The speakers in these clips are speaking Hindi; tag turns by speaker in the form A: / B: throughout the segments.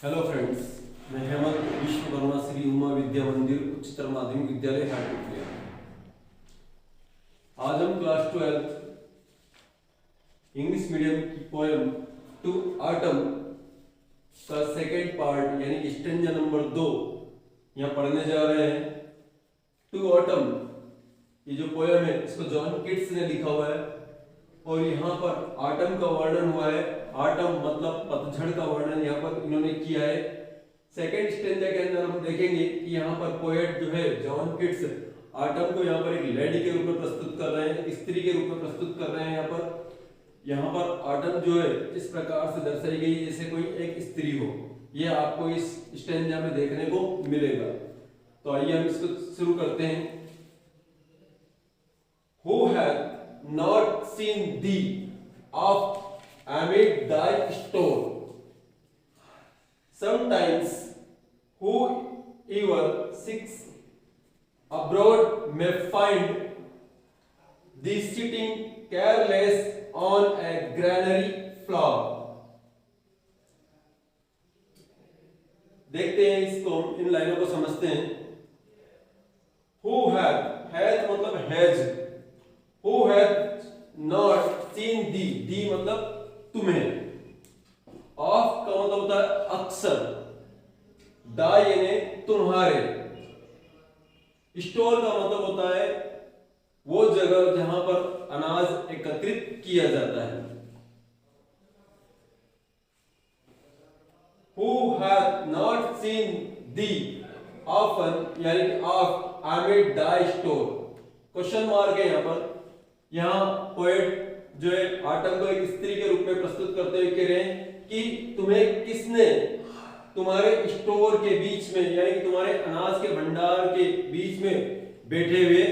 A: हेलो फ्रेंड्स, मैं हेमंत विश्वकर्मा श्री उमा विद्या मंदिर उच्चतर माध्यमिक विद्यालय हाटकोट। आज हम क्लास 12 इंग्लिश मीडियम की पोएम टू ऑटम का सेकेंड पार्ट यानी स्टेंजा नंबर 2 यहाँ पढ़ने जा रहे हैं। टू ऑटम ये जो पोएम है इसको जॉन किट्स ने लिखा हुआ है और यहाँ पर ऑटम का वर्णन हुआ है। ऑटम मतलब पतझड़ का वर्णन यहाँ पर इन्होंने किया है। सेकेंड स्टेंजा के अंदर हम देखेंगे कि यहाँ पर पोएट जो है जॉन किट्स ऑटम को यहाँ पर एक लेडी के रूप में प्रस्तुत कर रहे हैं, स्त्री के रूप में प्रस्तुत कर रहे हैं। यहाँ पर ऑटम जो है इस प्रकार से दर्शाई गई जैसे कोई एक स्त्री हो। ये आपको इस स्टेंजा में देखने को मिलेगा। तो आइए हम इसको शुरू करते हैं। Who hath not seen thee of amid thy store? Sometimes whoever seeks abroad may find thee sitting careless on a granary floor. देखते हैं इसको, इन लाइनों को समझते हैं। Who hath मतलब has, who hath not seen thee, thee मतलब तुम्हें, of का मतलब होता है अक्सर, thy यानी तुम्हारे, स्टोर का मतलब होता है वो जगह जहां पर अनाज एकत्रित किया जाता है। Who hath not seen thee often यानी of amid thy store, question mark है यहाँ पर। यहाँ पोएट जो है ऑटम को एक स्त्री के रूप में प्रस्तुत करते हुए कह रहे हैं कि तुम्हें किसने तुम्हारे स्टोर के बीच में यानी कि तुम्हारे अनाज के भंडार के बीच में बैठे हुए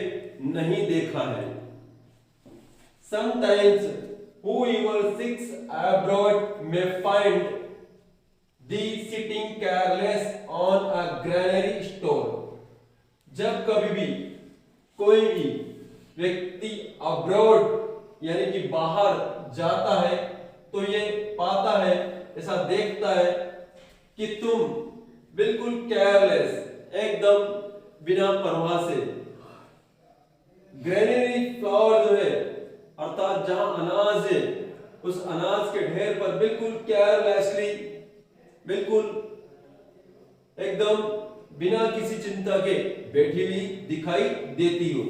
A: नहीं देखा है। Sometimes whoever seeks abroad may find thee sitting careless on a granary store. जब कभी भी कोई भी व्यक्ति अब्रॉड यानी कि बाहर जाता है तो ये पाता है, ऐसा देखता है कि तुम बिल्कुल केयरलेस, एकदम बिना परवाह से, ग्रेनरी फ्लोर जो है अर्थात जहां अनाज है उस अनाज के ढेर पर बिल्कुल केयरलेसली, बिल्कुल एकदम बिना किसी चिंता के बैठी हुई दिखाई देती हो।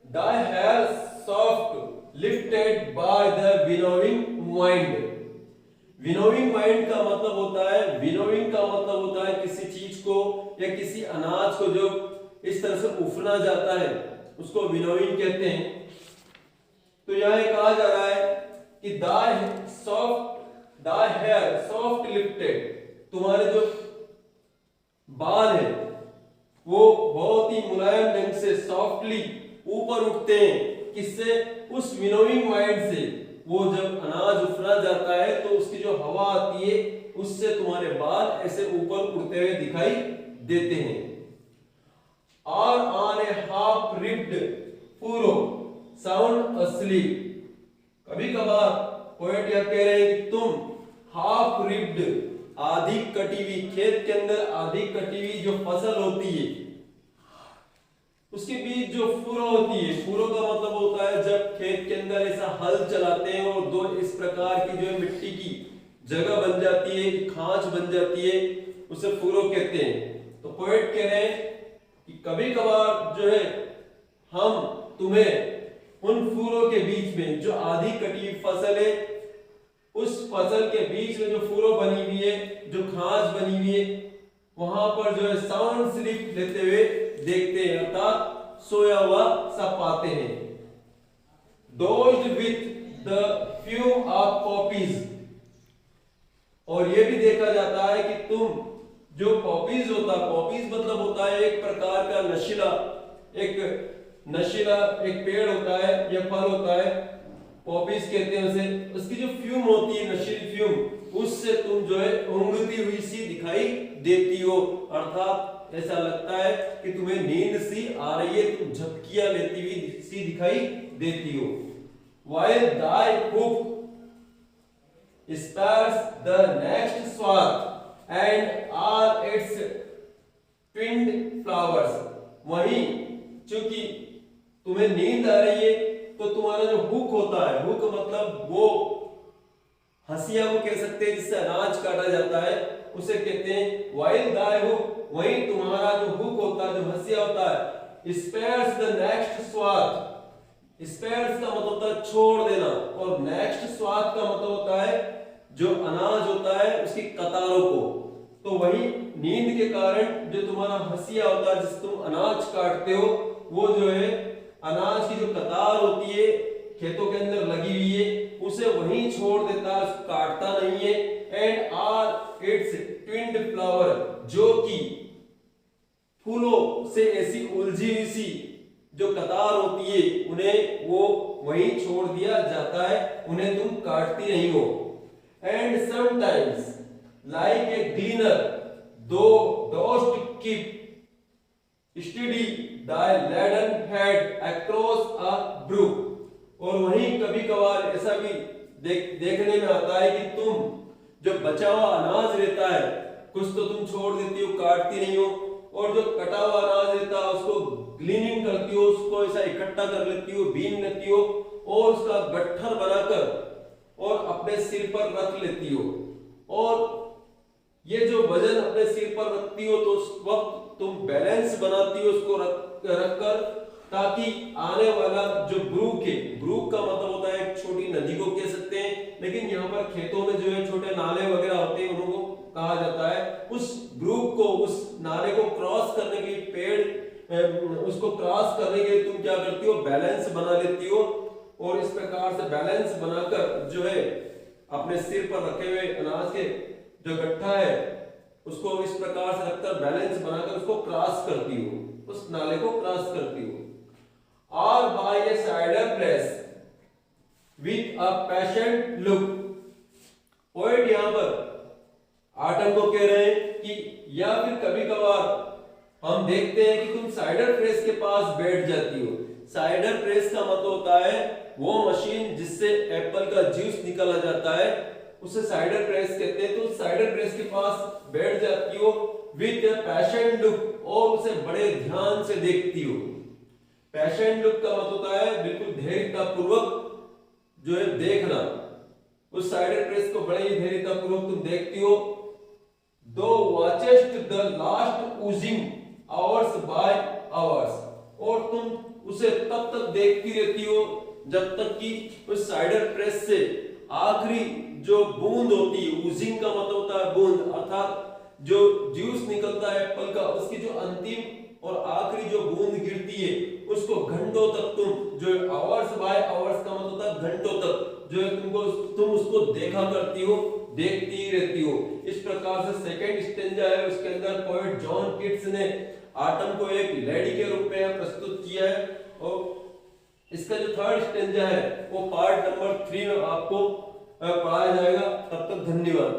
A: Thy hair soft lifted by the winnowing wind. Winnowing mind का मतलब होता है, विनोविंग का मतलब होता है किसी चीज को या किसी अनाज को जो इस तरह से उफना जाता है उसको विनोविंग कहते हैं। तो यहाँ कहा जा रहा है कि thy hair soft lifted, तुम्हारे जो बाल है वो बहुत ही मुलायम ढंग से सॉफ्टली ऊपर उठते हैं। किससे? उस विनोविंग माइंड से। वो जब अनाज उफना जाता है तो उसकी जो हवा आती है उससे तुम्हारे बाल ऐसे ऊपर उड़ते हुए दिखाई देते हैं। और on a half ribbed furrow sound asleep, कभी कभार पोएट यह कह रहे हैं कि तुम हाफ रिब्ड, आधी कटी हुई, खेत के अंदर आधी कटी हुई जो फसल होती है उसके बीच जो फुरो होती है, फुरो का मतलब होता है जब खेत के अंदर ऐसा हल चलाते हैं और दो इस प्रकार की जो है मिट्टी की जगह बन जाती है, खांच बन जाती है, उसे फुरो कहते हैं। तो पोएट कह रहे हैं कि कभी कभार जो है हम तुम्हें उन फुरो के बीच में जो आधी कटी फसल है उस फसल के बीच में जो फुरो बनी हुई है, जो खांच बनी हुई है, वहां पर जो है साउंड स्लीप लेते हुए देखते हैं, अर्थात सोया हुआ सा पाते हैं। Dosed with the fume of poppies, और ये भी देखा जाता है कि तुम जो पॉपीज होता है, पॉपीज मतलब होता है एक प्रकार का नशीला एक पेड़ होता है या फल होता है, पॉपीज कहते हैं उसे। उसकी जो फ्यूम होती है, नशीली फ्यूम, उससे तुम जो है ऊँघती हुई सी दिखाई देती हो, अर्थात ऐसा लगता है कि तुम्हें नींद सी आ रही है, तुम झपकियां लेती हुई सी दिखाई देती हो। While thy hoof spares the next swath and are its twinned flowers। वहीं चूंकि तुम्हें नींद आ रही है तो तुम्हारा जो हुक होता है, हुक मतलब वो हंसिया को कह सकते हैं जिससे अनाज काटा जाता है, उसे कहते हैं वाइल दाई हुक। वहीं तुम्हारा जो हुक होता है, जो हंसिया होता है, स्पेयर्स द नेक्स्ट स्वाथ। स्पेयर्स का मतलब होता है छोड़ देना, और नेक्स्ट स्वाथ का मतलब होता है जो अनाज होता है उसकी कतारों को। तो वही नींद के कारण जो तुम्हारा हंसिया होता है जिससे तुम अनाज काटते हो, वो जो है अनाज की जो कतार होती है खेतों के अंदर लगी हुई है, उसे वहीं छोड़ देता है, उसको काटता नहीं है। एंड आर इट्स ट्विन्ड फ्लावर, जो कि फूलों से ऐसी उलझी हुई सी जो कतार होती है उन्हें वो वहीं छोड़ दिया जाता है, उन्हें तुम काटती नहीं हो। And sometimes like a gleaner thou dost keep steady thy laden head across a brook. और वहीं कभी कभार ऐसा भी देखने में आता है कि तुम जो बचा हुआ अनाज रहता है कुछ तो तुम छोड़ देती हो, काटती नहीं हो, और जो कटा हुआ अनाज रहता है उसको ग्लीनिंग करती हो, उसको ऐसा इकट्ठा कर लेती हो, बीन लेती हो और उसका गट्ठर बनाकर और अपने सिर पर रख लेती हो। और ये जो वजन अपने सिर पर रखती हो तो उस वक्त तुम बैलेंस बनाती हो उसको रखकर, ताकि आने वाला जो ब्रूक है, ब्रूक का मतलब होता है एक छोटी नदी को कह सकते हैं, लेकिन यहाँ पर खेतों में जो है छोटे नाले वगैरह होते हैं उनको कहा जाता है। उस ब्रूक को, उस नाले को क्रॉस करने के लिए उसको क्रॉस करने के लिए तुम क्या करती हो, बैलेंस बना लेती हो, और इस प्रकार से बैलेंस बनाकर जो है अपने सिर पर रखे हुए अनाज के जो गट्ठा है उसको इस प्रकार से रखकर बैलेंस बनाकर उसको क्रॉस करती हो, उस नाले को क्रॉस करती हो। और by a sider press with a patient look. Point यहां पर आटम को कह रहे हैं कि या फिर कभी कभार हम देखते हैं कि तुम साइडर प्रेस के पास बैठ जाती हो। साइडर प्रेस का मतलब होता है वो मशीन जिससे एप्पल का जूस निकाला जाता है, उसे साइडर प्रेस कहते हैं। तो साइडर प्रेस के पास बैठ जाती हो विद ए पैशन लुक, और उसे बड़े ध्यान से देखती हो। पैशन लुक का मतलब होता है बिल्कुल धैर्यता पूर्वक जो है देखना। उस साइडर प्रेस को बड़े ही धैर्यता पूर्वक तुम देखती हो। Thou watchest the last oozing hours by hours, और तुम उसे तब तक देखती रहती हो जब तक कि उस साइडर प्रेस से आखिरी जो बूंद होती है, ऊजिंग का मतलब होता है बूंद, अर्थात जो जूस निकलता है एप्पल का, उसकी जो अंतिम और आखिरी जो बूंद गिरती है उसको घंटों तक तुम जो आवर्स बाय आवर्स का मतलब होता है घंटों तक जो है तुम उसको देखा करती हो, देखती ही रहती हो। इस प्रकार से सेकंड स्टेंजा है, उसके अंदर पोएट जॉन किट्स ने आटम को एक लेडी के रूप में प्रस्तुत किया है। और इसका जो थर्ड स्टेंजा है वो पार्ट नंबर 3 में आपको पढ़ाया जाएगा। तब तक धन्यवाद।